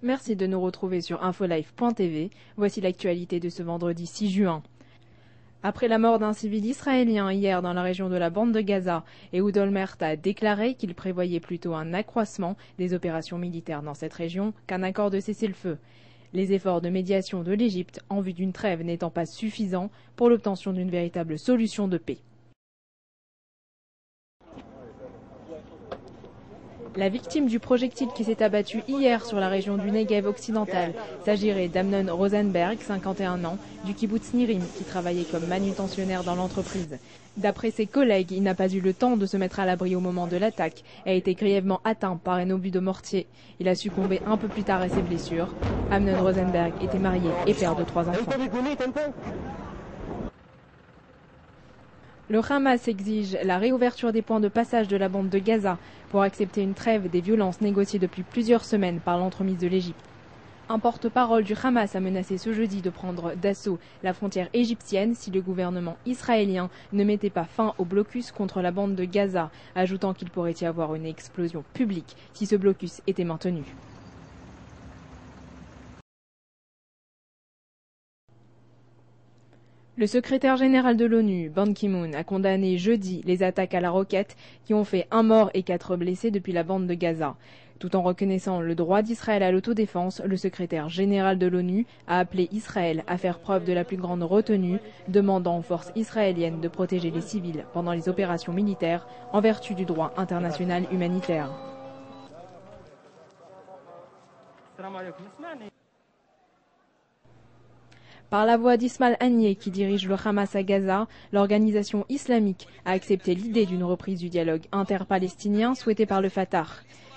Merci de nous retrouver sur infolife.tv. Voici l'actualité de ce vendredi 6 juin. Après la mort d'un civil israélien hier dans la région de la bande de Gaza, Ehud Olmert a déclaré qu'il prévoyait plutôt un accroissement des opérations militaires dans cette région qu'un accord de cessez-le-feu. Les efforts de médiation de l'Égypte en vue d'une trêve n'étant pas suffisants pour l'obtention d'une véritable solution de paix. La victime du projectile qui s'est abattu hier sur la région du Negev occidental s'agirait d'Amnon Rosenberg, 51 ans, du kibbutz Nirim, qui travaillait comme manutentionnaire dans l'entreprise. D'après ses collègues, il n'a pas eu le temps de se mettre à l'abri au moment de l'attaque et a été grièvement atteint par un obus de mortier. Il a succombé un peu plus tard à ses blessures. Amnon Rosenberg était marié et père de 3 enfants. Le Hamas exige la réouverture des points de passage de la bande de Gaza pour accepter une trêve des violences négociées depuis plusieurs semaines par l'entremise de l'Égypte. Un porte-parole du Hamas a menacé ce jeudi de prendre d'assaut la frontière égyptienne si le gouvernement israélien ne mettait pas fin au blocus contre la bande de Gaza, ajoutant qu'il pourrait y avoir une explosion publique si ce blocus était maintenu. Le secrétaire général de l'ONU, Ban Ki-moon, a condamné jeudi les attaques à la roquette qui ont fait 1 mort et 4 blessés depuis la bande de Gaza. Tout en reconnaissant le droit d'Israël à l'autodéfense, le secrétaire général de l'ONU a appelé Israël à faire preuve de la plus grande retenue, demandant aux forces israéliennes de protéger les civils pendant les opérations militaires en vertu du droit international humanitaire. Par la voix d'Ismaël Haniyeh, qui dirige le Hamas à Gaza, l'organisation islamique a accepté l'idée d'une reprise du dialogue interpalestinien souhaité par le Fatah.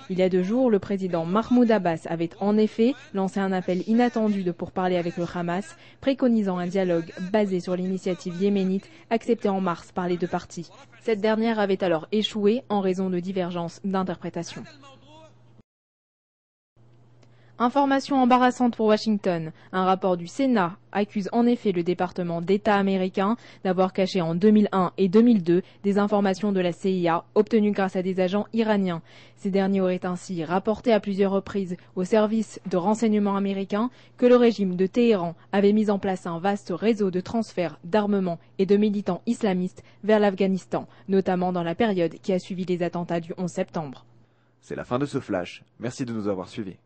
Il y a 2 jours, le président Mahmoud Abbas avait en effet lancé un appel inattendu de pourparlers avec le Hamas, préconisant un dialogue basé sur l'initiative yéménite acceptée en mars par les 2 parties. Cette dernière avait alors échoué en raison de divergences d'interprétation. Information embarrassante pour Washington. Un rapport du Sénat accuse en effet le département d'État américain d'avoir caché en 2001 et 2002 des informations de la CIA obtenues grâce à des agents iraniens. Ces derniers auraient ainsi rapporté à plusieurs reprises au service de renseignement américain que le régime de Téhéran avait mis en place un vaste réseau de transfert d'armement et de militants islamistes vers l'Afghanistan, notamment dans la période qui a suivi les attentats du 11 septembre. C'est la fin de ce flash. Merci de nous avoir suivis.